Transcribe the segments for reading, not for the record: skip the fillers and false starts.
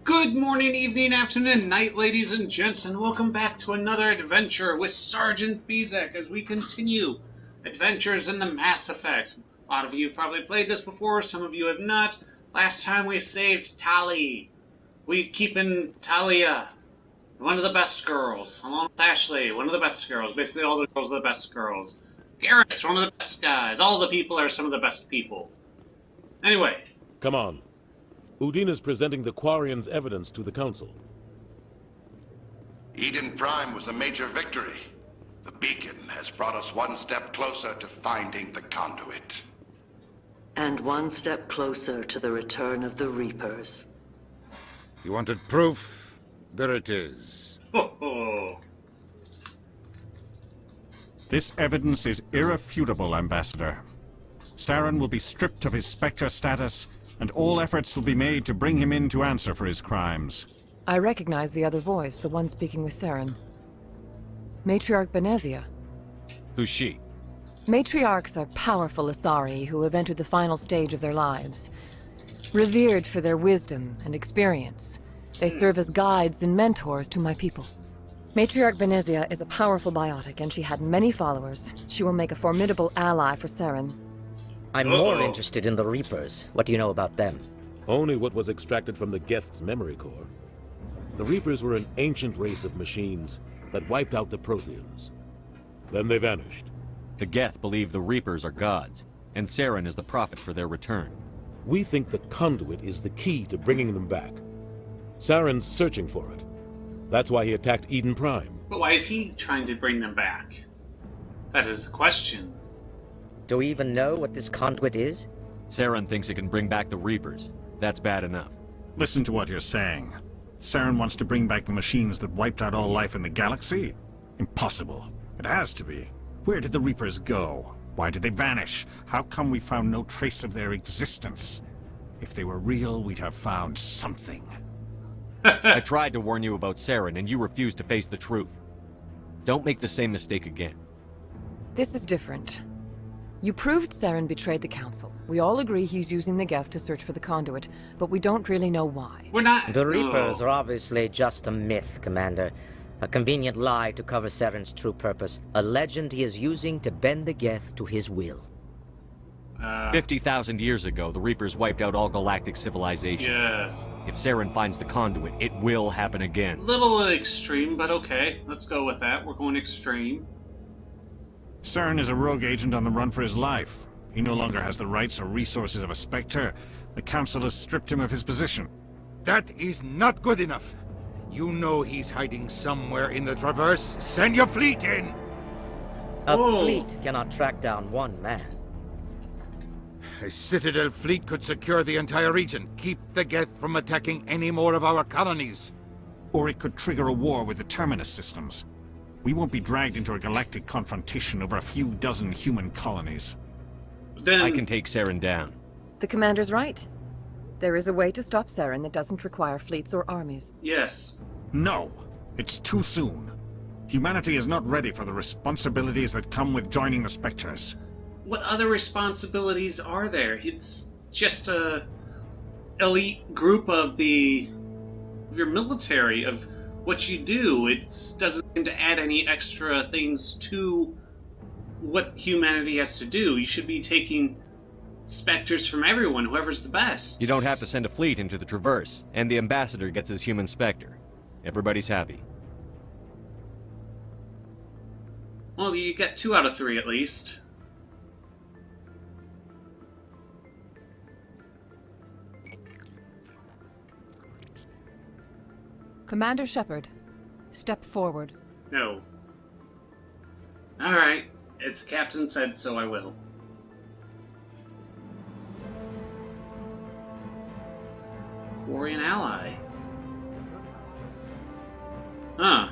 Good morning, evening, afternoon, and night, ladies and gents, and welcome back to another adventure with Sergeant Bezek as we continue adventures in the Mass Effect. A lot of you have probably played this before, some of you have not. Last time we saved Tali. We keeping Talia, one of the best girls, along with Ashley, one of the best girls. Basically, all the girls are the best girls. Garrus, one of the best guys. All the people are some of the best people. Anyway. Come on. Udina's presenting the Quarian's evidence to the Council. Eden Prime was a major victory. The beacon has brought us one step closer to finding the conduit. And one step closer to the return of the Reapers. You wanted proof? There it is. This evidence is irrefutable, Ambassador. Saren will be stripped of his Spectre status, and all efforts will be made to bring him in to answer for his crimes. I recognize the other voice, the one speaking with Saren. Matriarch Benezia. Who's she? Matriarchs are powerful Asari who have entered the final stage of their lives. Revered for their wisdom and experience, they serve as guides and mentors to my people. Matriarch Benezia is a powerful biotic, and she had many followers. She will make a formidable ally for Saren. I'm more interested in the Reapers. What do you know about them? Only what was extracted from the Geth's memory core. The Reapers were an ancient race of machines that wiped out the Protheans. Then they vanished. The Geth believe the Reapers are gods, and Saren is the prophet for their return. We think the conduit is the key to bringing them back. Saren's searching for it. That's why he attacked Eden Prime. But why is he trying to bring them back? That is the question. Do we even know what this conduit is? Saren thinks it can bring back the Reapers. That's bad enough. Listen to what you're saying. Saren wants to bring back the machines that wiped out all life in the galaxy? Impossible. It has to be. Where did the Reapers go? Why did they vanish? How come we found no trace of their existence? If they were real, we'd have found something. I tried to warn you about Saren, and you refused to face the truth. Don't make the same mistake again. This is different. You proved Saren betrayed the Council. We all agree he's using the Geth to search for the conduit, but we don't really know why. We're not... The Reapers are obviously just a myth, Commander. A convenient lie to cover Saren's true purpose. A legend he is using to bend the Geth to his will. 50,000 years ago, the Reapers wiped out all galactic civilization. Yes. If Saren finds the conduit, it will happen again. Little extreme, but okay. Let's go with that. We're going extreme. Saren is a rogue agent on the run for his life. He no longer has the rights or resources of a Spectre. The Council has stripped him of his position. That is not good enough. You know he's hiding somewhere in the Traverse. Send your fleet in! A fleet cannot track down one man. A Citadel fleet could secure the entire region. Keep the Geth from attacking any more of our colonies. Or it could trigger a war with the Terminus systems. We won't be dragged into a galactic confrontation over a few dozen human colonies. Then... I can take Saren down. The Commander's right. There is a way to stop Saren that doesn't require fleets or armies. Yes. No! It's too soon. Humanity is not ready for the responsibilities that come with joining the Spectres. What other responsibilities are there? It's just a elite group of your military, of what you do. It doesn't seem to add any extra things to what humanity has to do. You should be taking Spectres from everyone, whoever's the best. You don't have to send a fleet into the Traverse, and the Ambassador gets his human Spectre. Everybody's happy. Well, you get 2 out of 3 at least. Commander Shepard, step forward. No. Alright. If the captain said so, I will. Quarian ally. Huh.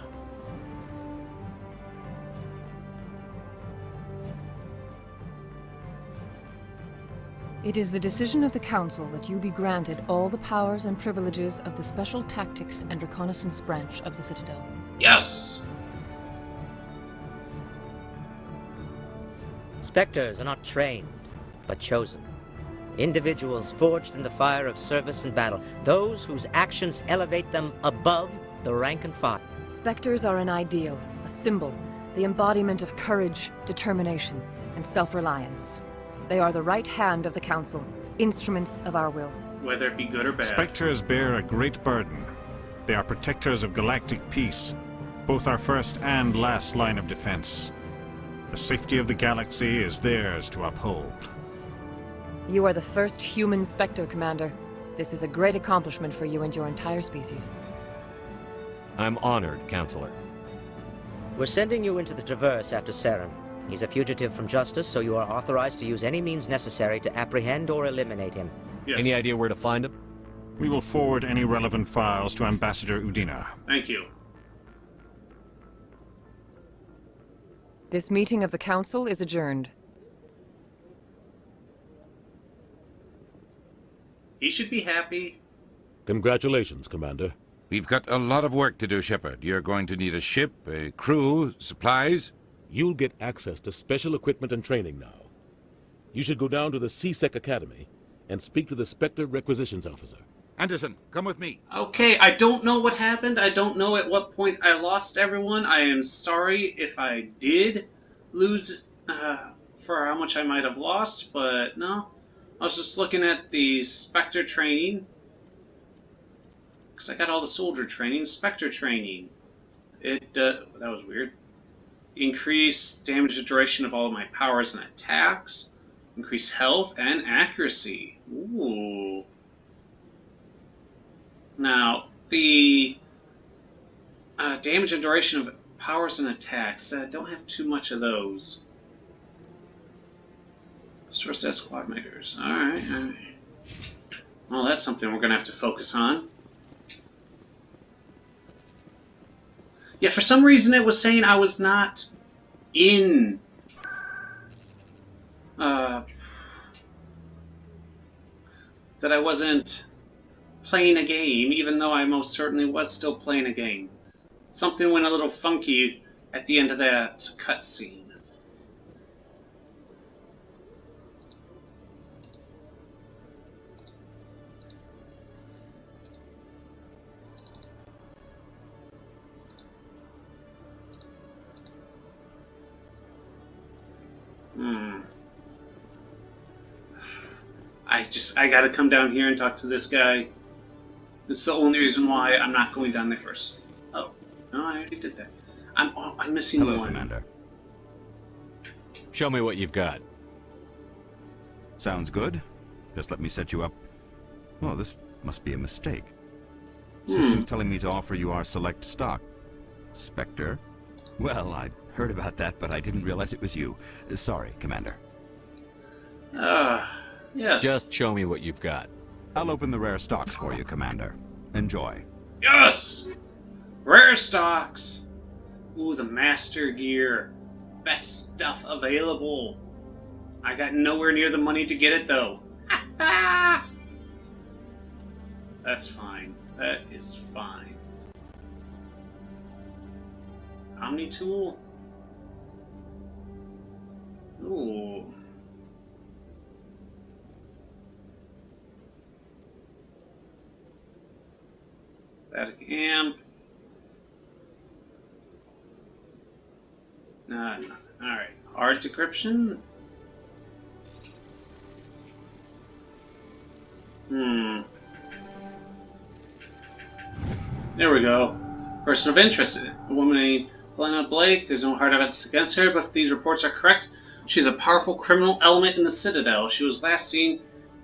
It is the decision of the Council that you be granted all the powers and privileges of the Special Tactics and Reconnaissance branch of the Citadel. Yes! Spectres are not trained, but chosen. Individuals forged in the fire of service and battle. Those whose actions elevate them above the rank and file. Spectres are an ideal, a symbol, the embodiment of courage, determination, and self-reliance. They are the right hand of the Council, instruments of our will. Whether it be good or bad. Spectres bear a great burden. They are protectors of galactic peace, both our first and last line of defense. The safety of the galaxy is theirs to uphold. You are the first human Spectre, Commander. This is a great accomplishment for you and your entire species. I'm honored, Counselor. We're sending you into the Traverse after Saren. He's a fugitive from justice, so you are authorized to use any means necessary to apprehend or eliminate him. Yes. Any idea where to find him? We will forward any relevant files to Ambassador Udina. Thank you. This meeting of the Council is adjourned. He should be happy. Congratulations, Commander. We've got a lot of work to do, Shepard. You're going to need a ship, a crew, supplies. You'll get access to special equipment and training now. You should go down to the C-Sec Academy and speak to the Spectre Requisitions Officer. Anderson, come with me. Okay, I don't know what happened. I don't know at what point I lost everyone. I am sorry if I did lose for how much I might have lost, but no. I was just looking at the Spectre training. Because I got all the soldier training, Spectre training. That was weird. Increase damage and duration of all of my powers and attacks. Increase health and accuracy. Ooh. Now, the damage and duration of powers and attacks, I don't have too much of those. Restore stat squad makers. Alright, alright. Well, that's something we're going to have to focus on. Yeah, for some reason it was saying I was not in... that I wasn't playing a game, even though I most certainly was still playing a game. Something went a little funky at the end of that cutscene. I gotta come down here and talk to this guy. It's the only reason why I'm not going down there first. Oh, no, I already did that. I'm missing Hello, one. Commander. Show me what you've got. Sounds good. Just let me set you up. Well, this must be a mistake. System's telling me to offer you our select stock. Spectre? Well, I heard about that, but I didn't realize it was you. Sorry, Commander. Yes. Just show me what you've got. I'll open the rare stocks for you, Commander. Enjoy. Yes! Rare stocks! Ooh, the Master Gear. Best stuff available. I got nowhere near the money to get it, though. Ha ha! That's fine. That is fine. Omni tool? Ooh. Static amp. Nothing. Alright. Hard decryption? There we go. Person of interest. A woman named Helena Blake. There's no hard evidence against her, but if these reports are correct, she's a powerful criminal element in the Citadel. She was last seen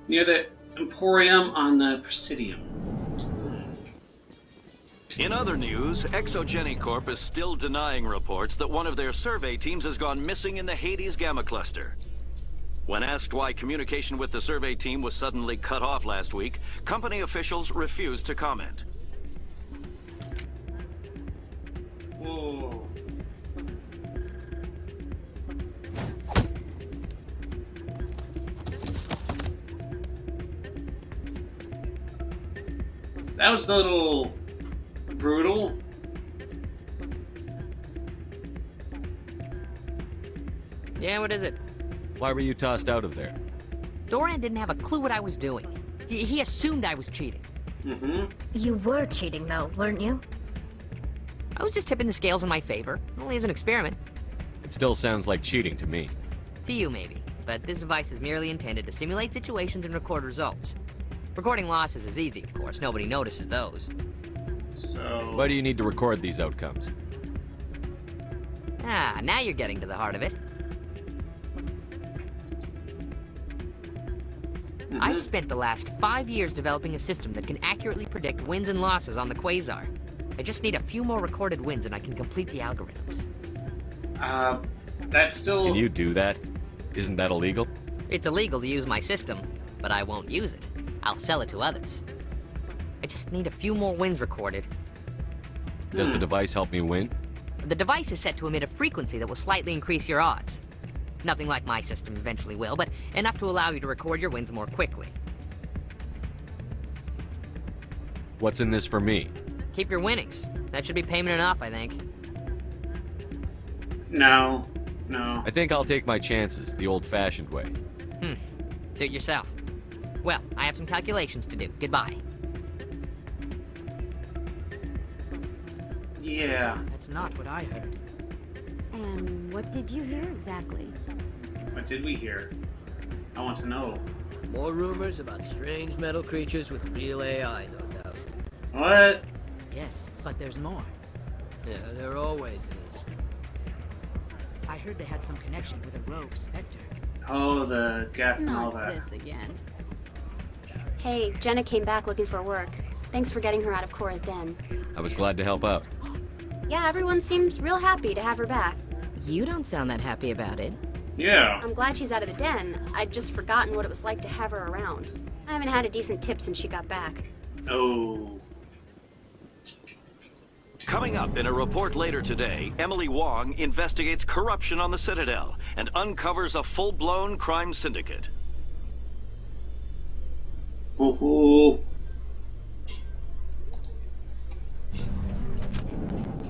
near the Emporium on the Presidium. In other news, Exogeny Corp is still denying reports that one of their survey teams has gone missing in the Hades Gamma Cluster. When asked why communication with the survey team was suddenly cut off last week, company officials refused to comment. Whoa. That was a little brutal. Yeah, what is it? Why were you tossed out of there? Doran didn't have a clue what I was doing. He assumed I was cheating. You were cheating, though, weren't you? I was just tipping the scales in my favor, only as an experiment. It still sounds like cheating to me. To you, maybe. But this device is merely intended to simulate situations and record results. Recording losses is easy, of course. Nobody notices those. So... Why do you need to record these outcomes? Ah, now you're getting to the heart of it. I've spent the last 5 years developing a system that can accurately predict wins and losses on the Quasar. I just need a few more recorded wins and I can complete the algorithms. That's still... Can you do that? Isn't that illegal? It's illegal to use my system, but I won't use it. I'll sell it to others. I just need a few more wins recorded. Does the device help me win? The device is set to emit a frequency that will slightly increase your odds. Nothing like my system eventually will, but enough to allow you to record your wins more quickly. What's in this for me? Keep your winnings. That should be payment enough, I think. No. I think I'll take my chances, the old-fashioned way. Suit yourself. Well, I have some calculations to do. Goodbye. Yeah. That's not what I heard. And what did you hear exactly? What did we hear? I want to know. More rumors about strange metal creatures with real AI, no doubt. What? Yes, but there's more. Yeah, there always is. I heard they had some connection with a rogue Spectre. Oh, the Geth and all Not that. this again. Hey, Jenna came back looking for work. Thanks for getting her out of Cora's den. I was glad to help out. Yeah, everyone seems real happy to have her back. You don't sound that happy about it. Yeah. I'm glad she's out of the den. I'd just forgotten what it was like to have her around. I haven't had a decent tip since she got back. Oh. Coming up in a report later today, Emily Wong investigates corruption on the Citadel and uncovers a full-blown crime syndicate. Ooh.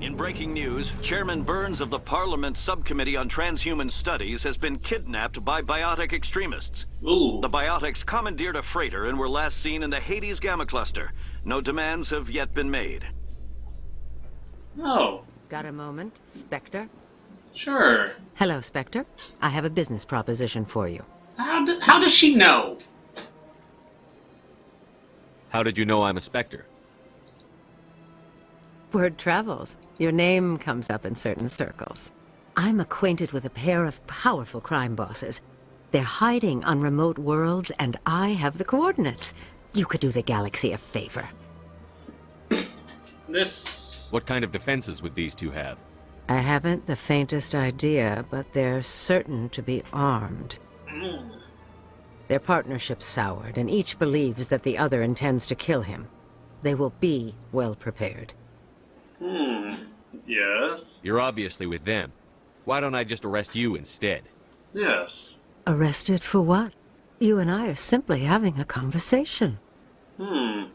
In breaking news, Chairman Burns of the Parliament Subcommittee on Transhuman Studies has been kidnapped by biotic extremists. Ooh. The biotics commandeered a freighter and were last seen in the Hades Gamma Cluster. No demands have yet been made. Oh. Got a moment, Spectre? Sure. Hello, Spectre. I have a business proposition for you. How does she know? How did you know I'm a Spectre? Word travels. Your name comes up in certain circles. I'm acquainted with a pair of powerful crime bosses. They're hiding on remote worlds, and I have the coordinates. You could do the galaxy a favor. What kind of defenses would these two have? I haven't the faintest idea, but they're certain to be armed. Their partnership's soured, and each believes that the other intends to kill him. They will be well prepared. Yes. You're obviously with them. Why don't I just arrest you instead? Yes. Arrested for what? You and I are simply having a conversation. I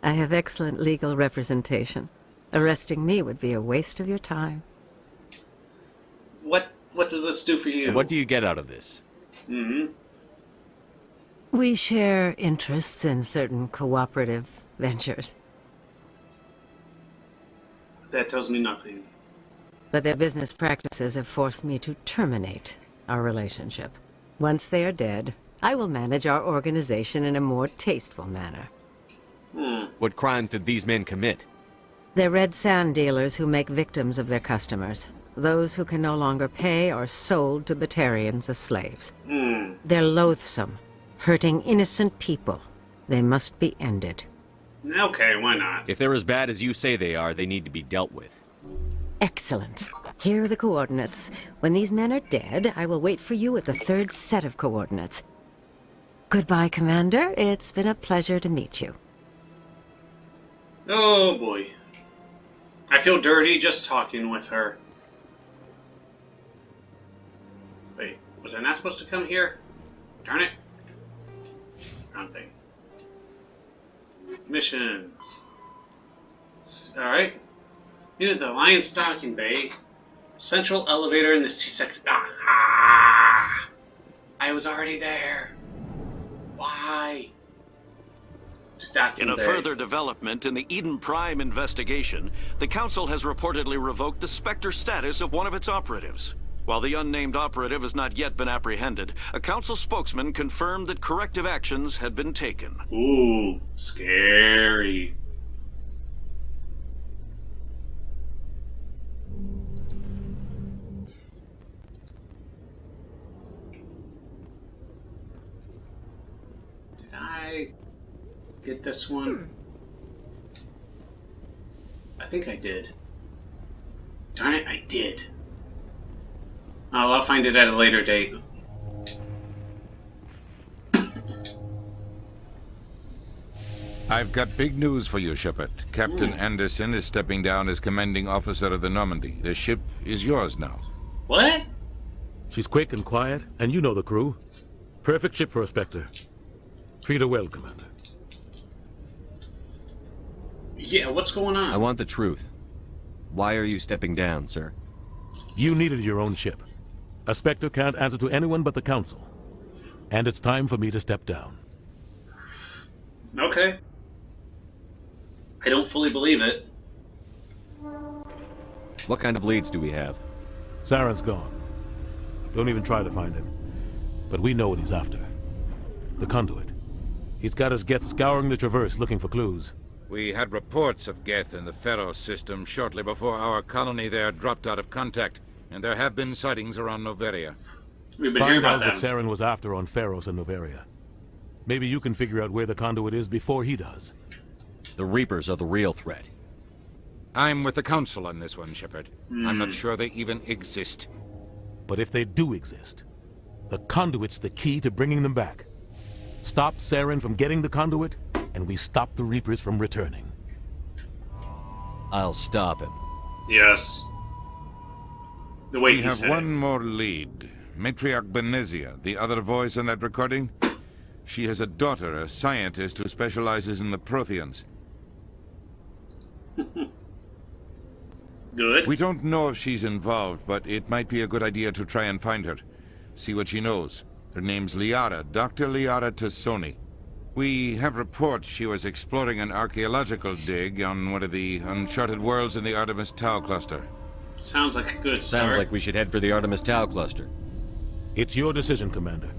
have excellent legal representation. Arresting me would be a waste of your time. What does this do for you? And what do you get out of this? We share interests in certain cooperative ventures. That tells me nothing. But their business practices have forced me to terminate our relationship. Once they are dead, I will manage our organization in a more tasteful manner. What crimes did these men commit? They're red sand dealers who make victims of their customers. Those who can no longer pay are sold to Batarians as slaves. They're loathsome, hurting innocent people. They must be ended. Okay, why not? If they're as bad as you say they are, they need to be dealt with. Excellent. Here are the coordinates. When these men are dead, I will wait for you at the third set of coordinates. Goodbye, Commander. It's been a pleasure to meet you. Oh boy. I feel dirty just talking with her. Wait, was I not supposed to come here? Darn it. Wrong thing. Missions. Alright. Near the Lion Stocking Bay. Central elevator in the C section. Ah! I was already there. Why? In a further development in the Eden Prime investigation, the Council has reportedly revoked the Spectre status of one of its operatives. While the unnamed operative has not yet been apprehended, a Council spokesman confirmed that corrective actions had been taken. Ooh, scary. Did I get this one? I think I did. Darn it, I did. Oh, I'll find it at a later date. I've got big news for you, Shepard. Captain Anderson is stepping down as commanding officer of the Normandy. The ship is yours now. What? She's quick and quiet, and you know the crew. Perfect ship for a Spectre. Treat her well, Commander. Yeah, what's going on? I want the truth. Why are you stepping down, sir? You needed your own ship. A Spectre can't answer to anyone but the Council. And it's time for me to step down. Okay. I don't fully believe it. What kind of leads do we have? Saren's gone. Don't even try to find him. But we know what he's after. The conduit. He's got his Geth scouring the Traverse looking for clues. We had reports of Geth in the Pharos system shortly before our colony there dropped out of contact, and there have been sightings around Noveria. We've been hearing Find about out what them. Saren was after on Pharos and Noveria. Maybe you can figure out where the conduit is before he does. The Reapers are the real threat. I'm with the Council on this one, Shepard. I'm not sure they even exist. But if they do exist, the conduit's the key to bringing them back. Stop Saren from getting the conduit, and we stop the Reapers from returning. I'll stop him. Yes. The way We he have said one more lead. Matriarch Benezia, the other voice in that recording. She has a daughter, a scientist who specializes in the Protheans. Good. We don't know if she's involved, but it might be a good idea to try and find her. See what she knows. Her name's Liara, Dr. Liara Tassoni. We have reports she was exploring an archaeological dig on one of the uncharted worlds in the Artemis Tau cluster. Sounds like a good start. Sounds like we should head for the Artemis Tau cluster. It's your decision, Commander.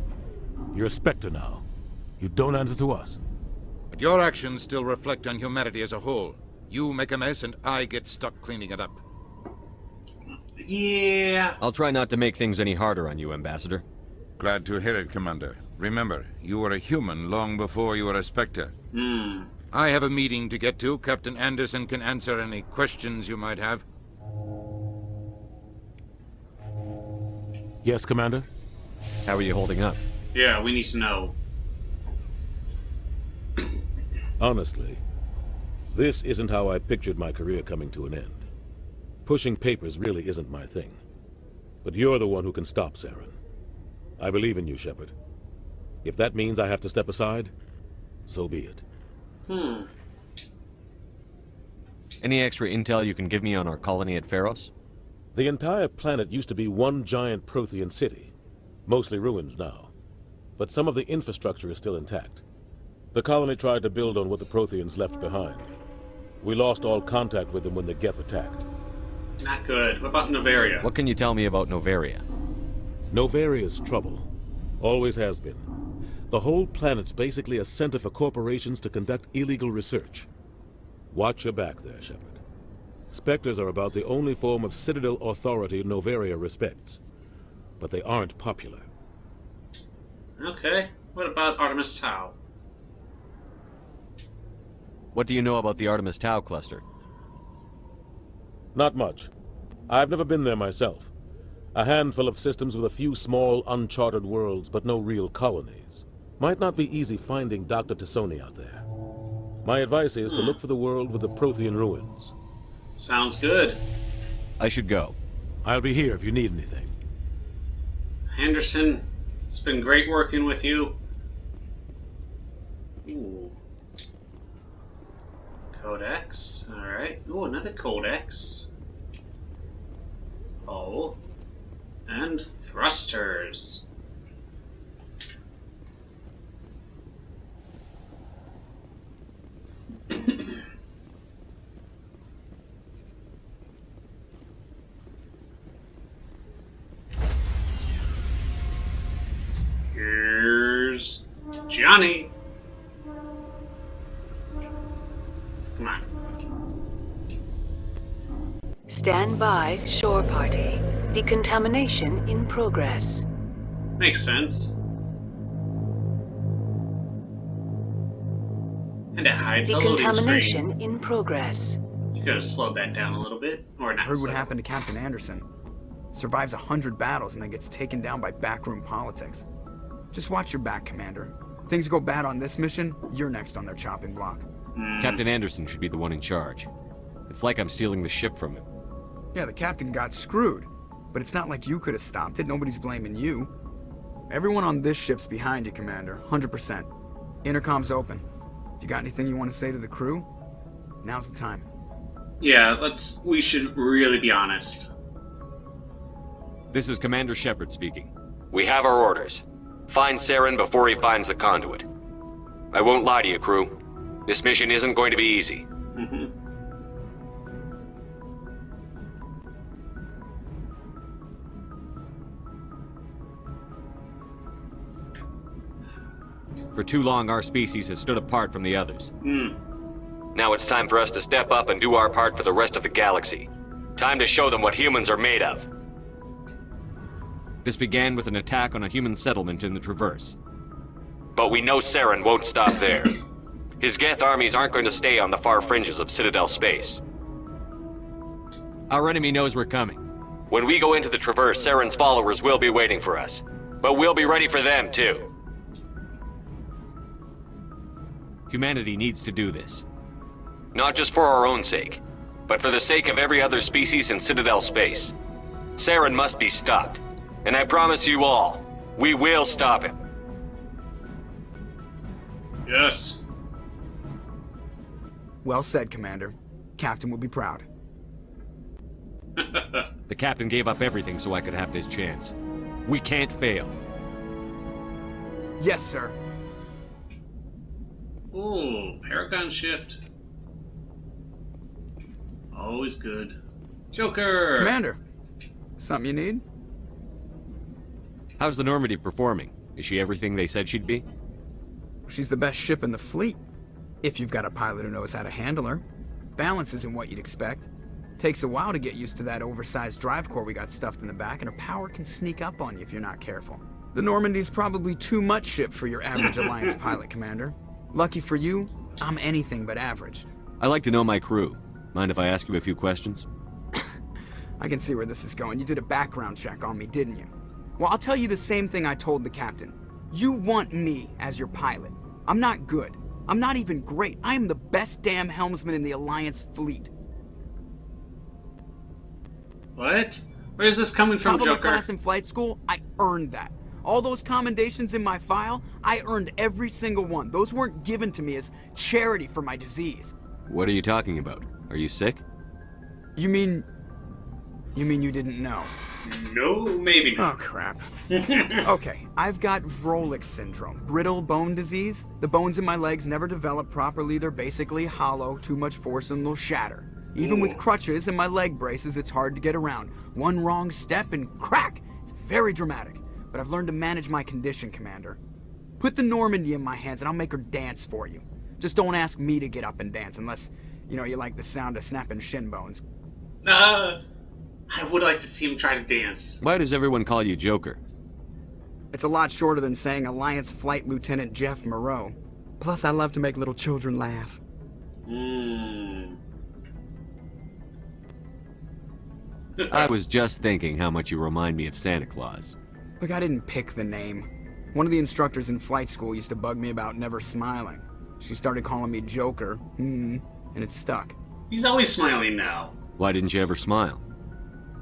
You're a Spectre now. You don't answer to us. But your actions still reflect on humanity as a whole. You make a mess and I get stuck cleaning it up. Yeah. I'll try not to make things any harder on you, Ambassador. Glad to hear it, Commander. Remember, you were a human long before you were a Spectre. I have a meeting to get to. Captain Anderson can answer any questions you might have. Yes, Commander? How are you holding up? Yeah, we need to know. Honestly, this isn't how I pictured my career coming to an end. Pushing papers really isn't my thing. But you're the one who can stop Saren. I believe in you, Shepard. If that means I have to step aside, so be it. Any extra intel you can give me on our colony at Pharos? The entire planet used to be one giant Prothean city. Mostly ruins now. But some of the infrastructure is still intact. The colony tried to build on what the Protheans left behind. We lost all contact with them when the Geth attacked. Not good. What about Noveria? What can you tell me about Noveria? Novaria's trouble. Always has been. The whole planet's basically a center for corporations to conduct illegal research. Watch your back there, Shepard. Spectres are about the only form of Citadel authority Noveria respects. But they aren't popular. Okay. What about Artemis Tau? What do you know about the Artemis Tau cluster? Not much. I've never been there myself. A handful of systems with a few small, uncharted worlds, but no real colonies. Might not be easy finding Dr. Tassoni out there. My advice is to look for the world with the Prothean ruins. Sounds good. I should go. I'll be here if you need anything. Anderson, it's been great working with you. Ooh. Codex. Alright. Ooh, another codex. Oh. And thrusters. Johnny. Come on. Stand by, shore party. Decontamination in progress. Makes sense. And it hides the loading Decontamination screen. in progress. You could have slowed that down a little bit, or not. Heard what happened to Captain Anderson. Survives 100 battles and then gets taken down by backroom politics. Just watch your back, Commander. Things go bad on this mission, you're next on their chopping block. Captain Anderson should be the one in charge. It's like I'm stealing the ship from him. Yeah, the captain got screwed. But it's not like you could have stopped it. Nobody's blaming you. Everyone on this ship's behind you, Commander. 100%. Intercom's open. If you got anything you want to say to the crew, now's the time. Yeah, we should really be honest. This is Commander Shepard speaking. We have our orders. Find Saren before he finds the conduit. I won't lie to you, crew. This mission isn't going to be easy. For too long, our species has stood apart from the others. Now it's time for us to step up and do our part for the rest of the galaxy. Time to show them what humans are made of. This began with an attack on a human settlement in the Traverse. But we know Saren won't stop there. His Geth armies aren't going to stay on the far fringes of Citadel space. Our enemy knows we're coming. When we go into the Traverse, Saren's followers will be waiting for us. But we'll be ready for them, too. Humanity needs to do this. Not just for our own sake, but for the sake of every other species in Citadel space. Saren must be stopped. And I promise you all, we will stop him. Yes. Well said, Commander. Captain will be proud. The captain gave up everything so I could have this chance. We can't fail. Yes, sir. Ooh, Paragon shift. Always good. Joker! Commander, something you need? How's the Normandy performing? Is she everything they said she'd be? She's the best ship in the fleet. If you've got a pilot who knows how to handle her. Balance isn't what you'd expect. Takes a while to get used to that oversized drive core we got stuffed in the back, and her power can sneak up on you if you're not careful. The Normandy's probably too much ship for your average Alliance pilot, Commander. Lucky for you, I'm anything but average. I like to know my crew. Mind if I ask you a few questions? I can see where this is going. You did a background check on me, didn't you? Well, I'll tell you the same thing I told the captain. You want me as your pilot. I'm not good. I'm not even great. I am the best damn helmsman in the Alliance fleet. What? Where is this coming from, Top of my Joker? class in flight school, I earned that. All those commendations in my file, I earned every single one. Those weren't given to me as charity for my disease. What are you talking about? Are you sick? You mean you didn't know? No, maybe not. Oh, crap. Okay, I've got Vrolik syndrome, brittle bone disease. The bones in my legs never develop properly. They're basically hollow, too much force and they'll shatter. Even with crutches and my leg braces, it's hard to get around. One wrong step and crack! It's very dramatic. But I've learned to manage my condition, Commander. Put the Normandy in my hands and I'll make her dance for you. Just don't ask me to get up and dance unless, you like the sound of snapping shin bones. I would like to see him try to dance. Why does everyone call you Joker? It's a lot shorter than saying Alliance Flight Lieutenant Jeff Moreau. Plus, I love to make little children laugh. I was just thinking how much you remind me of Santa Claus. Look, I didn't pick the name. One of the instructors in flight school used to bug me about never smiling. She started calling me Joker, and it stuck. He's always smiling now. Why didn't you ever smile?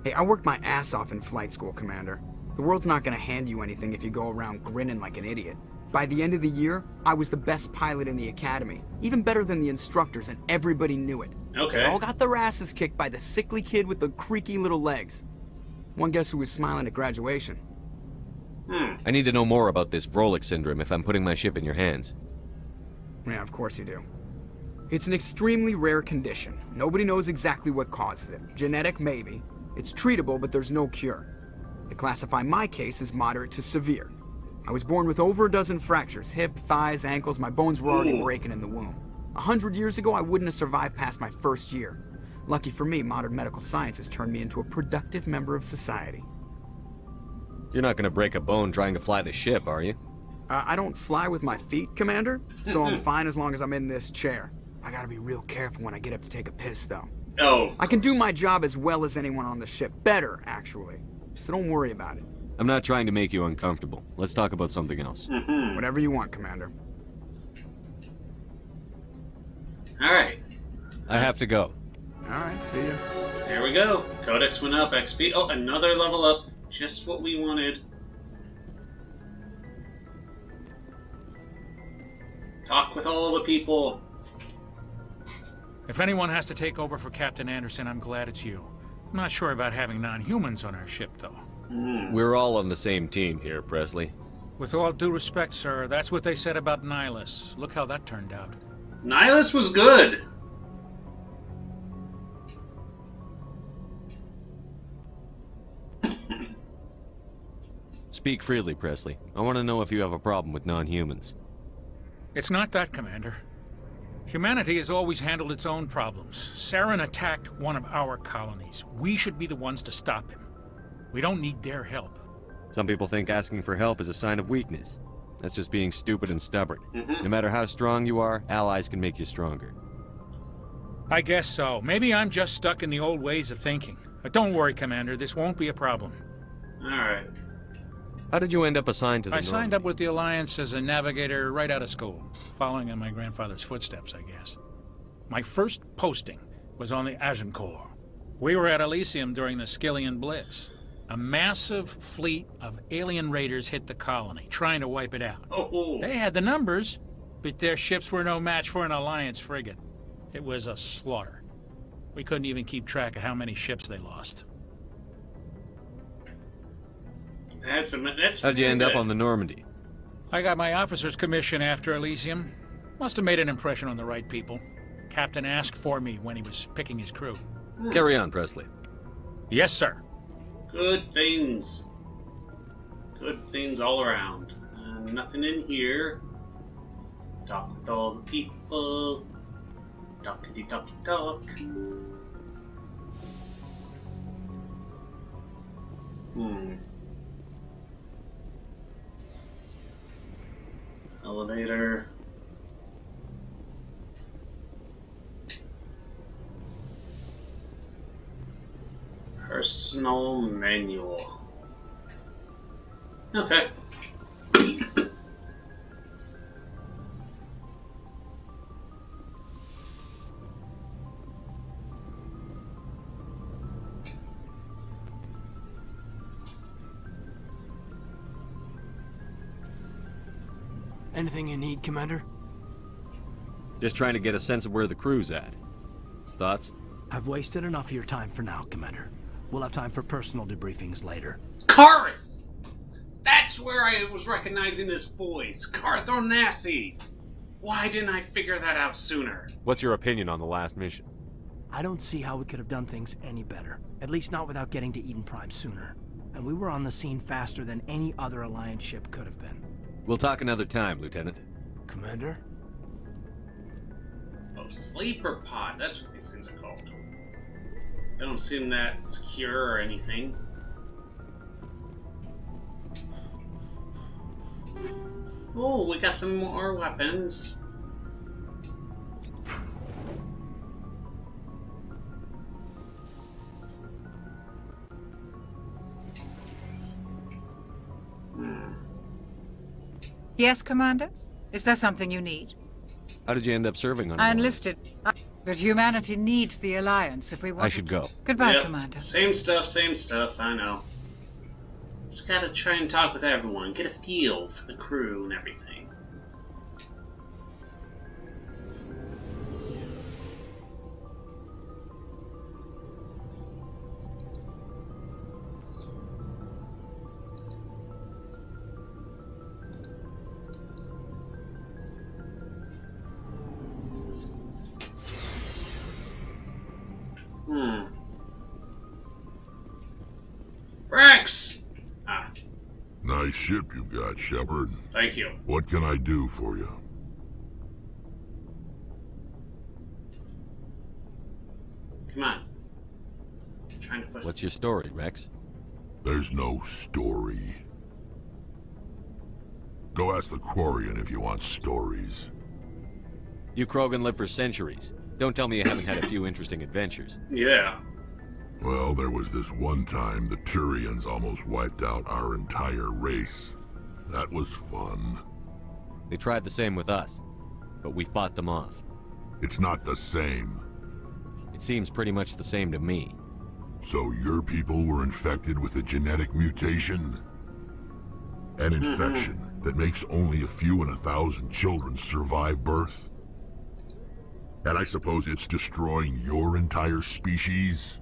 Hey, I worked my ass off in flight school, Commander. The world's not gonna hand you anything if you go around grinning like an idiot. By the end of the year, I was the best pilot in the academy. Even better than the instructors, and everybody knew it. Okay. They all got their asses kicked by the sickly kid with the creaky little legs. One guess who was smiling at graduation? I need to know more about this Vrolik syndrome if I'm putting my ship in your hands. Yeah, of course you do. It's an extremely rare condition. Nobody knows exactly what causes it. Genetic, maybe. It's treatable, but there's no cure. They classify my case as moderate to severe. I was born with over a dozen fractures, hip, thighs, ankles. My bones were already breaking in the womb. 100 years ago, I wouldn't have survived past my first year. Lucky for me, modern medical science has turned me into a productive member of society. You're not gonna break a bone trying to fly the ship, are you? I don't fly with my feet, Commander, so I'm fine as long as I'm in this chair. I gotta be real careful when I get up to take a piss, though. Oh. I can do my job as well as anyone on the ship. Better, actually. So don't worry about it. I'm not trying to make you uncomfortable. Let's talk about something else. Whatever you want, Commander. Alright. I have to go. Alright, see ya. There we go. Codex went up, XP. Oh, another level up. Just what we wanted. Talk with all the people. If anyone has to take over for Captain Anderson, I'm glad it's you. I'm not sure about having non-humans on our ship, though. We're all on the same team here, Presley. With all due respect, sir, that's what they said about Nihilus. Look how that turned out. Nihilus was good. Speak freely, Presley. I want to know if you have a problem with non-humans. It's not that, Commander. Humanity has always handled its own problems. Saren attacked one of our colonies. We should be the ones to stop him. We don't need their help. Some people think asking for help is a sign of weakness. That's just being stupid and stubborn. No matter how strong you are, allies can make you stronger. I guess so. Maybe I'm just stuck in the old ways of thinking. But don't worry, Commander. This won't be a problem. Alright. How did you end up assigned to the I signed up with the Alliance as a navigator right out of school, following in my grandfather's footsteps, I guess. My first posting was on the Agincourt. We were at Elysium during the Skillian Blitz. A massive fleet of alien raiders hit the colony, trying to wipe it out. They had the numbers, but their ships were no match for an Alliance frigate. It was a slaughter. We couldn't even keep track of how many ships they lost. That's How'd you end up on the Normandy? I got my officer's commission after Elysium. Must have made an impression on the right people. Captain asked for me when he was picking his crew. Carry on, Presley. Yes, sir. Good things. Good things all around. Nothing in here. Talk with all the people. Talkity talky talk. Elevator. Personal manual. Okay. Anything you need, Commander? Just trying to get a sense of where the crew's at. Thoughts? I've wasted enough of your time for now, Commander. We'll have time for personal debriefings later. Karth! That's where I was recognizing this voice. Karth Onassi! Why didn't I figure that out sooner? What's your opinion on the last mission? I don't see how we could have done things any better. At least not without getting to Eden Prime sooner. And we were on the scene faster than any other Alliance ship could have been. We'll talk another time, Lieutenant. Commander? Oh, sleeper pod. That's what these things are called. They don't seem that secure or anything. Oh, we got some more weapons. Yes, Commander? Is there something you need? How did you end up serving on I Mars? enlisted, but humanity needs the Alliance if we want. I should go. Goodbye, Yep. Commander. Same stuff, I know. Just gotta try and talk with everyone, get a feel for the crew and everything. Rex! Nice ship you've got, Shepard. Thank you. What can I do for you? Come on. I'm trying to push. What's your story, Rex? There's no story. Go ask the Quarian if you want stories. You Krogan live for centuries. Don't tell me you haven't had a few interesting adventures. Yeah. Well, there was this one time the Turians almost wiped out our entire race. That was fun. They tried the same with us, but we fought them off. It's not the same. It seems pretty much the same to me. So your people were infected with a genetic mutation? An infection that makes only a few in 1,000 children survive birth? And I suppose it's destroying your entire species?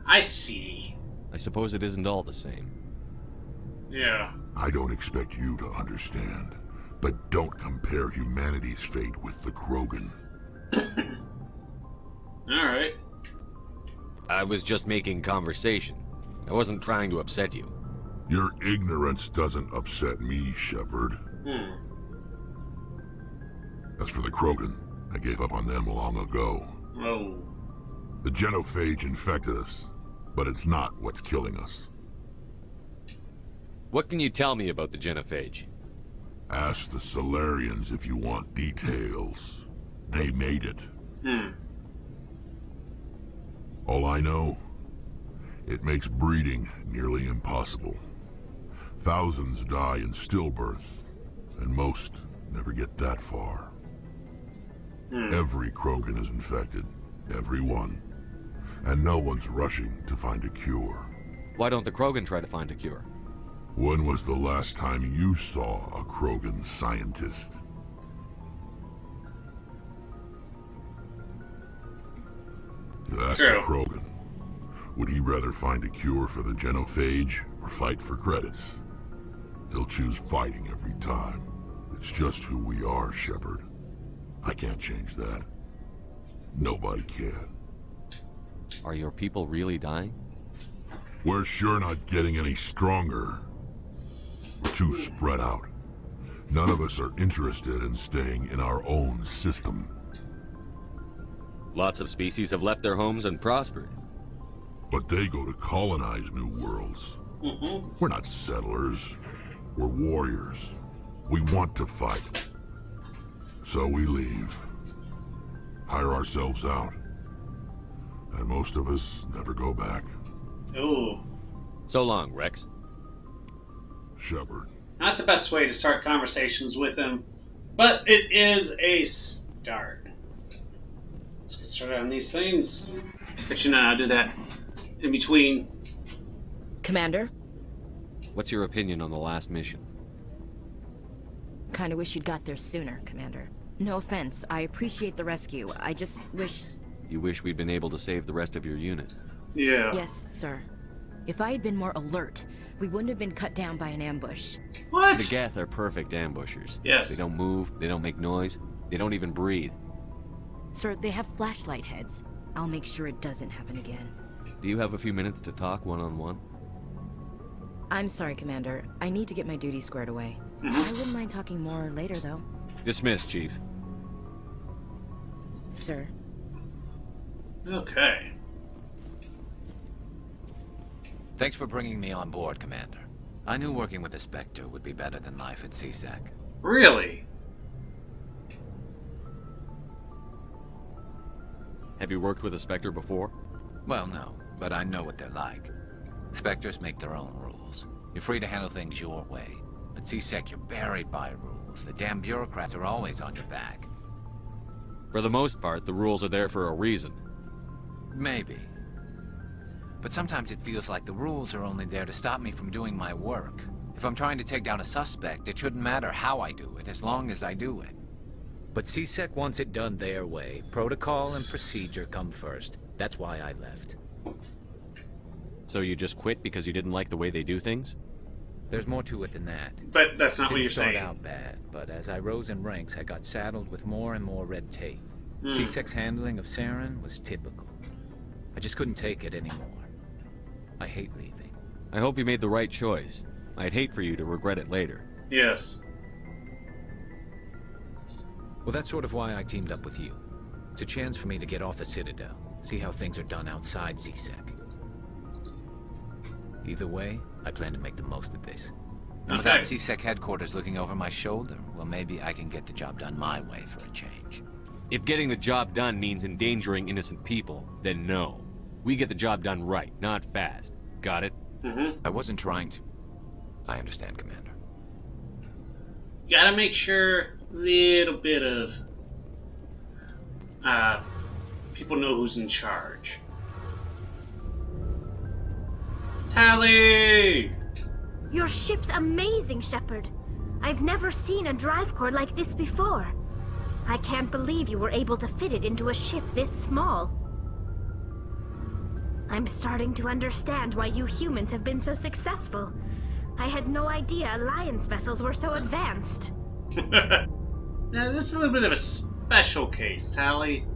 I see. I suppose it isn't all the same. Yeah. I don't expect you to understand, but don't compare humanity's fate with the Krogan. Alright. I was just making conversation. I wasn't trying to upset you. Your ignorance doesn't upset me, Shepard. As for the Krogan, I gave up on them long ago. Oh. The genophage infected us, but it's not what's killing us. What can you tell me about the genophage? Ask the Solarians if you want details. They made it. All I know, it makes breeding nearly impossible. Thousands die in stillbirth, and most never get that far. Every Krogan is infected. Every one. And no one's rushing to find a cure. Why don't the Krogan try to find a cure? When was the last time you saw a Krogan scientist? You ask a Krogan, would he rather find a cure for the genophage or fight for credits? He'll choose fighting every time. It's just who we are, Shepard. I can't change that. Nobody can. Are your people really dying? We're sure not getting any stronger. We're too spread out. None of us are interested in staying in our own system. Lots of species have left their homes and prospered. But they go to colonize new worlds. We're not settlers. We're warriors. We want to fight. So we leave. Hire ourselves out. And most of us never go back. Ooh. So long, Rex. Shepard. Not the best way to start conversations with him, but it is a start. Let's get started on these things. But you know, I'll do that in between. Commander? What's your opinion on the last mission? Kinda wish you'd got there sooner, Commander. No offense, I appreciate the rescue. I just wish... You wish we'd been able to save the rest of your unit? Yeah. Yes, sir. If I had been more alert, we wouldn't have been cut down by an ambush. What? The Geth are perfect ambushers. Yes. They don't move, they don't make noise, they don't even breathe. Sir, they have flashlight heads. I'll make sure it doesn't happen again. Do you have a few minutes to talk one-on-one? I'm sorry, Commander. I need to get my duty squared away. I wouldn't mind talking more later, though. Dismissed, Chief. Sir. Okay. Thanks for bringing me on board, Commander. I knew working with the Spectre would be better than life at CSEC. Really? Have you worked with a Spectre before? Well, no, but I know what they're like. Spectres make their own rules. You're free to handle things your way. At CSEC, you're buried by rules. The damn bureaucrats are always on your back. For the most part, the rules are there for a reason. Maybe. But sometimes it feels like the rules are only there to stop me from doing my work. If I'm trying to take down a suspect, it shouldn't matter how I do it, as long as I do it. But CSEC wants it done their way. Protocol and procedure come first. That's why I left. So you just quit because you didn't like the way they do things? There's more to it than that. But that's not what you're saying. It didn't start out bad, but as I rose in ranks, I got saddled with more and more red tape. CSEC's handling of Saren was typical. I just couldn't take it anymore. I hate leaving. I hope you made the right choice. I'd hate for you to regret it later. Yes. Well, that's sort of why I teamed up with you. It's a chance for me to get off the Citadel, see how things are done outside CSEC. Either way, I plan to make the most of this. And without CSEC headquarters looking over my shoulder, well, maybe I can get the job done my way for a change. If getting the job done means endangering innocent people, then no. We get the job done right, not fast. Got it? I wasn't trying to. I understand, Commander. Gotta make sure a little bit of people know who's in charge. Tali! Your ship's amazing, Shepard. I've never seen a drive core like this before. I can't believe you were able to fit it into a ship this small. I'm starting to understand why you humans have been so successful. I had no idea Alliance vessels were so advanced. Now, this is a little bit of a special case, Tali.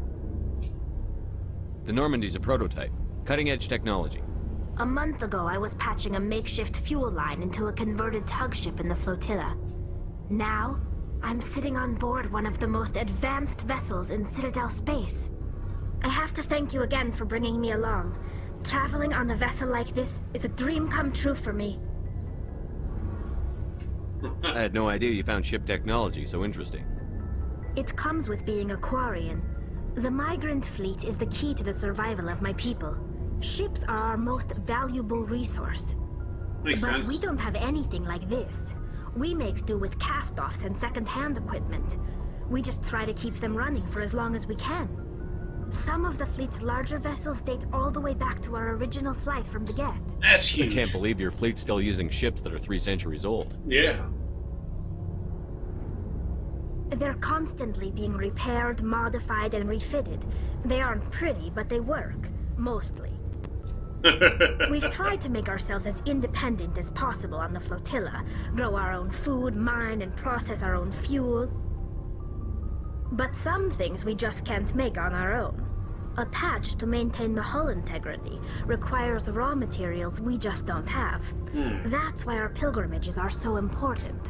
The Normandy's a prototype. Cutting-edge technology. A month ago, I was patching a makeshift fuel line into a converted tug ship in the flotilla. Now, I'm sitting on board one of the most advanced vessels in Citadel space. I have to thank you again for bringing me along. Traveling on a vessel like this is a dream come true for me. I had no idea you found ship technology so interesting. It comes with being a Quarian. The migrant fleet is the key to the survival of my people. Ships are our most valuable resource. Makes but sense. we don't have anything like this. We make do with cast-offs and second-hand equipment. We just try to keep them running for as long as we can. Some of the fleet's larger vessels date all the way back to our original flight from the Geth. That's huge. I can't believe your fleet's still using ships that are 3 centuries old. Yeah. They're constantly being repaired, modified, and refitted. They aren't pretty, but they work. Mostly. We've tried to make ourselves as independent as possible on the flotilla, grow our own food, mine, and process our own fuel. But some things we just can't make on our own. A patch to maintain the hull integrity requires raw materials we just don't have. That's why our pilgrimages are so important.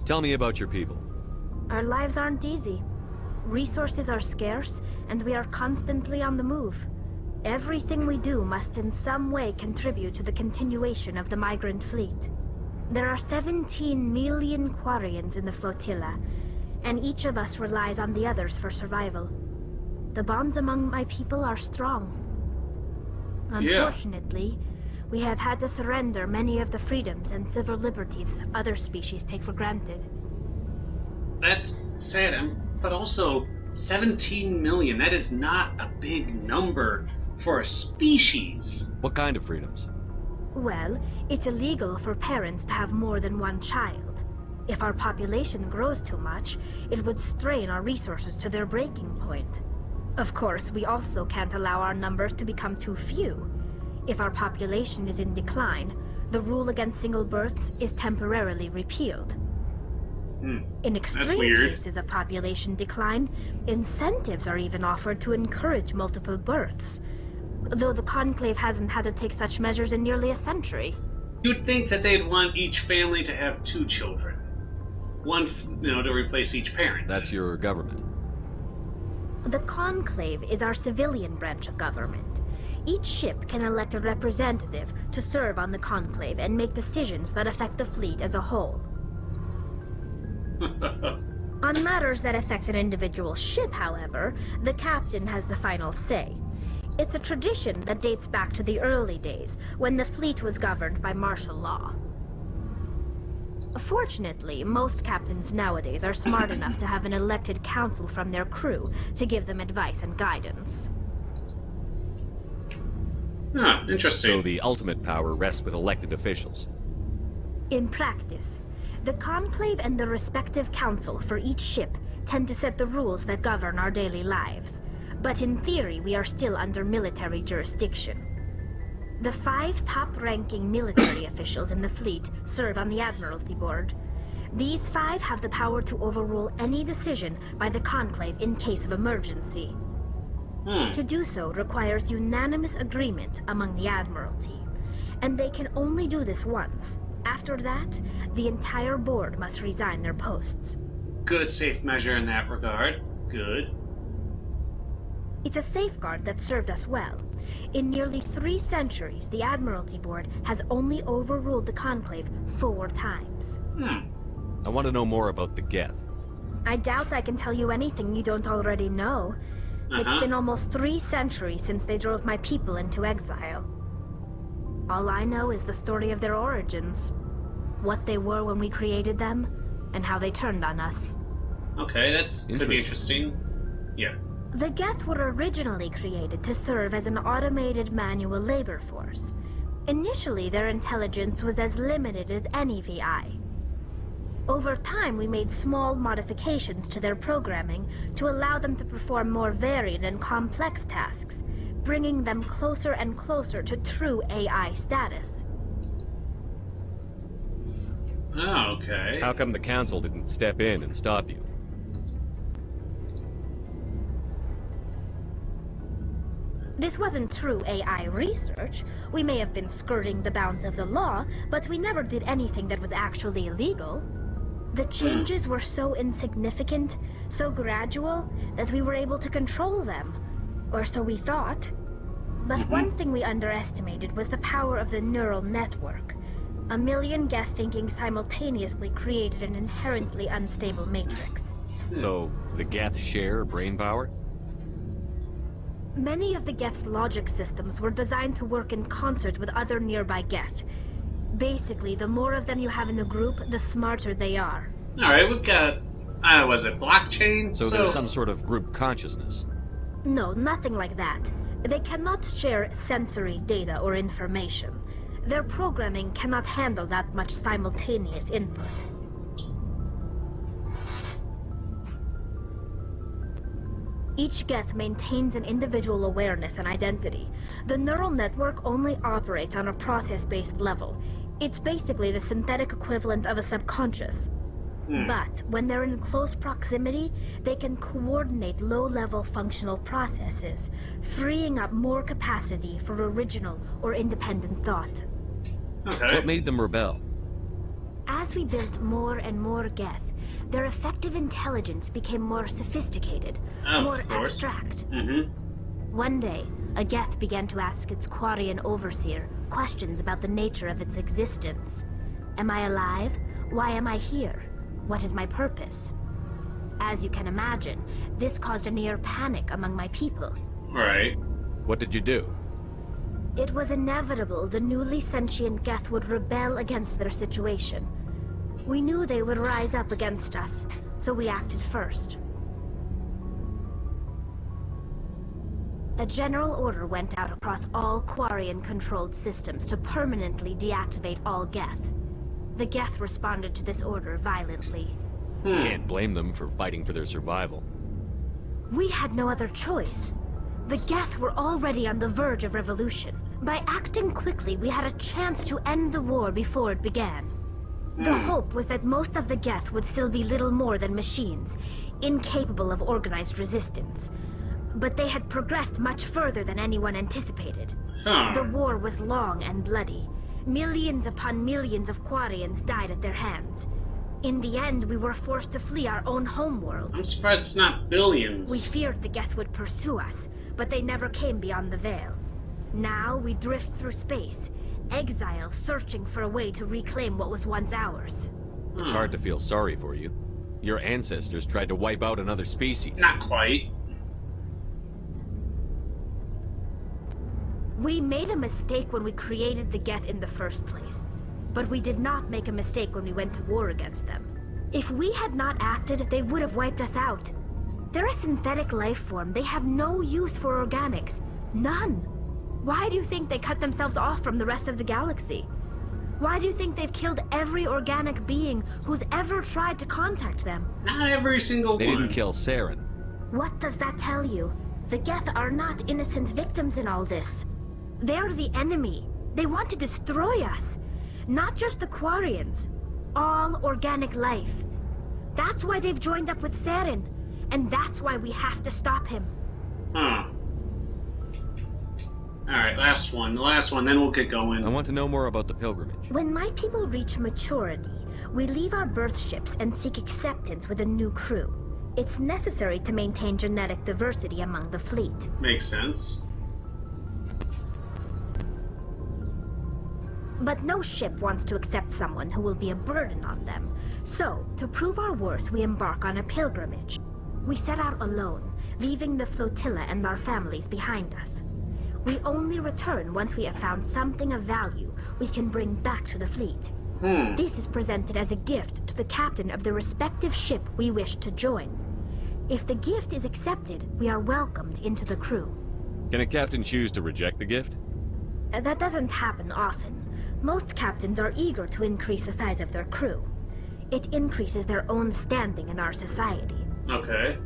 Tell me about your people. Our lives aren't easy. Resources are scarce, and we are constantly on the move. Everything we do must in some way contribute to the continuation of the migrant fleet. There are 17 million Quarians in the flotilla, and each of us relies on the others for survival. The bonds among my people are strong. Unfortunately, we have had to surrender many of the freedoms and civil liberties other species take for granted. That's sad, but also 17 million. That is not a big number for a species. What kind of freedoms? Well, it's illegal for parents to have more than one child. If our population grows too much, it would strain our resources to their breaking point. Of course, we also can't allow our numbers to become too few. If our population is in decline, the rule against single births is temporarily repealed. In extreme cases of population decline, incentives are even offered to encourage multiple births, though the Conclave hasn't had to take such measures in nearly a century. You'd think that they'd want each family to have 2 children. One, to replace each parent. That's your government. The Conclave is our civilian branch of government. Each ship can elect a representative to serve on the Conclave and make decisions that affect the fleet as a whole. On matters that affect an individual ship, however, the captain has the final say. It's a tradition that dates back to the early days, when the fleet was governed by martial law. Fortunately, most captains nowadays are smart enough to have an elected council from their crew to give them advice and guidance. Interesting. So the ultimate power rests with elected officials. In practice, the Conclave and the respective council for each ship tend to set the rules that govern our daily lives. But in theory, we are still under military jurisdiction. The 5 top-ranking military officials in the fleet serve on the Admiralty Board. These 5 have the power to overrule any decision by the Conclave in case of emergency. To do so requires unanimous agreement among the Admiralty. And they can only do this once. After that, the entire board must resign their posts. Good safe measure in that regard. Good. It's a safeguard that served us well. In nearly 3 centuries, the Admiralty Board has only overruled the Conclave 4 times. I want to know more about the Geth. I doubt I can tell you anything you don't already know. It's been almost 3 centuries since they drove my people into exile. All I know is the story of their origins. What they were when we created them, and how they turned on us. Okay, that's could be interesting. Yeah. The Geth were originally created to serve as an automated manual labor force. Initially, their intelligence was as limited as any VI. Over time, we made small modifications to their programming to allow them to perform more varied and complex tasks, bringing them closer and closer to true AI status. Oh, okay. How come the Council didn't step in and stop you? This wasn't true AI research. We may have been skirting the bounds of the law, but we never did anything that was actually illegal. The changes were so insignificant, so gradual, that we were able to control them. Or so we thought. But one thing we underestimated was the power of the neural network. A million Geth thinking simultaneously created an inherently unstable matrix. So, the Geth share brain power? Many of the Geth's logic systems were designed to work in concert with other nearby Geth. Basically, the more of them you have in a group, the smarter they are. Alright, we've got, was it blockchain? So there's some sort of group consciousness? No, nothing like that. They cannot share sensory data or information. Their programming cannot handle that much simultaneous input. Each Geth maintains an individual awareness and identity. The neural network only operates on a process-based level. It's basically the synthetic equivalent of a subconscious. But when they're in close proximity, they can coordinate low-level functional processes, freeing up more capacity for original or independent thought. Okay. What made them rebel? As we built more and more Geth, their effective intelligence became more sophisticated, more abstract. One day, a Geth began to ask its Quarian overseer questions about the nature of its existence. Am I alive? Why am I here? What is my purpose? As you can imagine, this caused a near panic among my people. Right. What did you do? It was inevitable the newly sentient Geth would rebel against their situation. We knew they would rise up against us, so we acted first. A general order went out across all Quarian-controlled systems to permanently deactivate all Geth. The Geth responded to this order violently. Can't blame them for fighting for their survival. We had no other choice. The Geth were already on the verge of revolution. By acting quickly, we had a chance to end the war before it began. The hope was that most of the Geth would still be little more than machines, incapable of organized resistance. But they had progressed much further than anyone anticipated. The war was long and bloody. Millions upon millions of Quarians died at their hands. In the end, we were forced to flee our own homeworld. I'm surprised it's not billions. We feared the Geth would pursue us, but they never came beyond the Veil. Now we drift through space, exile, searching for a way to reclaim what was once ours. It's hard to feel sorry for you. Your ancestors tried to wipe out another species. Not quite. We made a mistake when we created the Geth in the first place. But we did not make a mistake when we went to war against them. If we had not acted, they would have wiped us out. They're a synthetic life form. They have no use for organics. None. Why do you think they cut themselves off from the rest of the galaxy? Why do you think they've killed every organic being who's ever tried to contact them? Not every single one. They didn't kill Saren. What does that tell you? The Geth are not innocent victims in all this. They're the enemy. They want to destroy us. Not just the Quarians. All organic life. That's why they've joined up with Saren. And that's why we have to stop him. Alright, Alright, last one, then we'll get going. I want to know more about the pilgrimage. When my people reach maturity, we leave our birth ships and seek acceptance with a new crew. It's necessary to maintain genetic diversity among the fleet. Makes sense. But no ship wants to accept someone who will be a burden on them. So, to prove our worth, we embark on a pilgrimage. We set out alone, leaving the flotilla and our families behind us. We only return once we have found something of value we can bring back to the fleet. This is presented as a gift to the captain of the respective ship we wish to join. If the gift is accepted, we are welcomed into the crew. Can a captain choose to reject the gift? That doesn't happen often. Most captains are eager to increase the size of their crew. It increases their own standing in our society. Okay.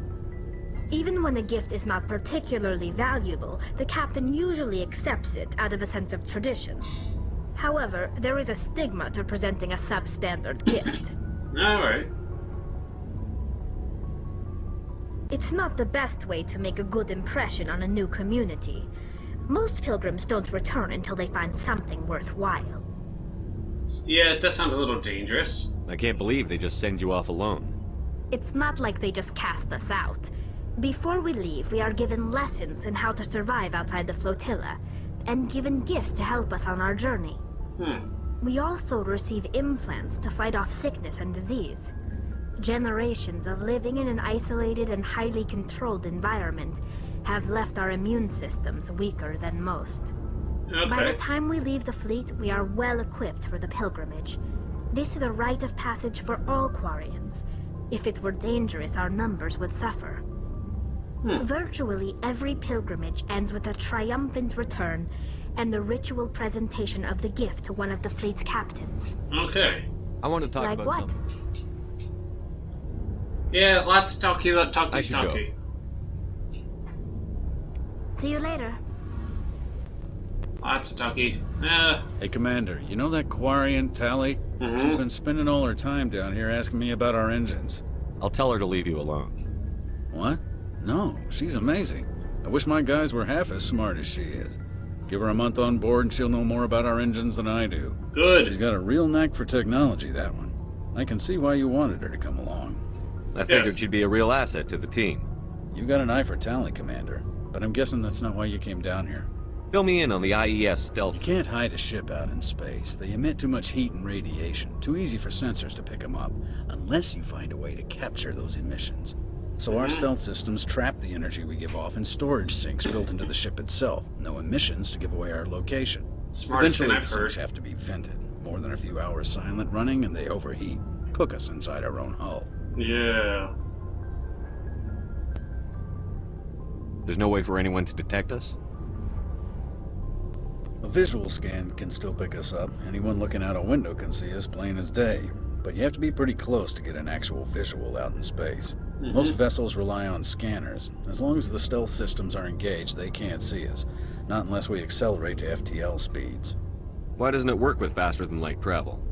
Even when a gift is not particularly valuable, the captain usually accepts it out of a sense of tradition. However, there is a stigma to presenting a substandard gift. Alright. It's not the best way to make a good impression on a new community. Most pilgrims don't return until they find something worthwhile. Yeah, it does sound a little dangerous. I can't believe they just send you off alone. It's not like they just cast us out. Before we leave, we are given lessons in how to survive outside the flotilla, and given gifts to help us on our journey. We also receive implants to fight off sickness and disease. Generations of living in an isolated and highly controlled environment have left our immune systems weaker than most. By the time we leave the fleet, we are well equipped for the pilgrimage. This is a rite of passage for all Quarians. If it were dangerous, our numbers would suffer. Virtually every pilgrimage ends with a triumphant return and the ritual presentation of the gift to one of the fleet's captains. Okay. I want to talk Like about what? something. Yeah, let's talky. I should go. See you later. Lots of talky. Hey, Commander, you know that Quarian, Tali? She's been spending all her time down here asking me about our engines. I'll tell her to leave you alone. What? No, she's amazing. I wish my guys were half as smart as she is. Give her a month on board and she'll know more about our engines than I do. Good. She's got a real knack for technology, that one. I can see why you wanted her to come along. I figured she'd be a real asset to the team. You got an eye for Tali, Commander, but I'm guessing that's not why you came down here. Fill me in on the IES stealth. You can't hide a ship out in space. They emit too much heat and radiation. Too easy for sensors to pick them up, unless you find a way to capture those emissions. So our stealth systems trap the energy we give off in storage sinks built into the ship itself. No emissions to give away our location. Smartest thing Eventually, I've the heard. sinks have to be vented. More than a few hours silent running, and they overheat. Cook us inside our own hull. Yeah. There's no way for anyone to detect us? A visual scan can still pick us up. Anyone looking out a window can see us plain as day. But you have to be pretty close to get an actual visual out in space. Most vessels rely on scanners. As long as the stealth systems are engaged, they can't see us. Not unless we accelerate to FTL speeds. Why doesn't it work with faster-than-light travel?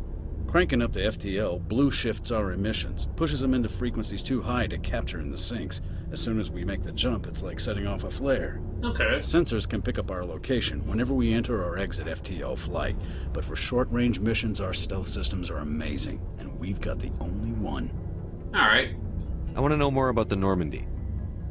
Cranking up to FTL blue shifts our emissions, pushes them into frequencies too high to capture in the sinks. As soon as we make the jump, it's like setting off a flare. Okay. Sensors can pick up our location whenever we enter or exit FTL flight, but for short-range missions, our stealth systems are amazing, and we've got the only one. Alright. I want to know more about the Normandy.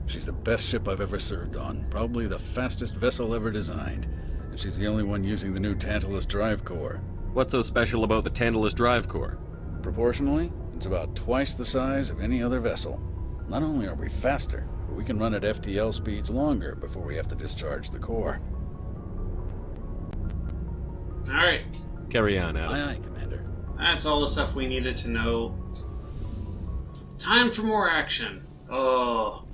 She's the best ship I've ever served on, probably the fastest vessel ever designed, and she's the only one using the new Tantalus drive core. What's so special about the Tantalus drive core? Proportionally, it's about twice the size of any other vessel. Not only are we faster, but we can run at FTL speeds longer before we have to discharge the core. Alright. Carry on, Adam. Aye, aye, Commander. That's all the stuff we needed to know. Time for more action. Oh.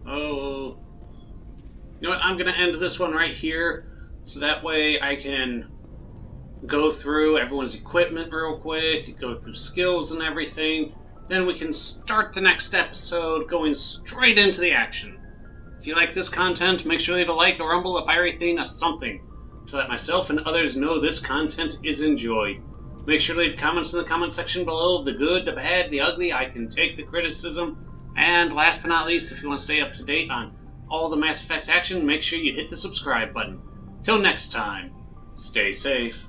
You know what? I'm going to end this one right here, so that way I can go through everyone's equipment real quick, go through skills and everything. Then we can start the next episode going straight into the action. If you like this content, make sure to leave a like, a rumble, a fiery thing, a something, to let myself and others know this content is enjoyed. Make sure to leave comments in the comment section below, the good, the bad, the ugly. I can take the criticism. And last but not least, if you want to stay up to date on all the Mass Effect action, make sure you hit the subscribe button. Till next time, stay safe.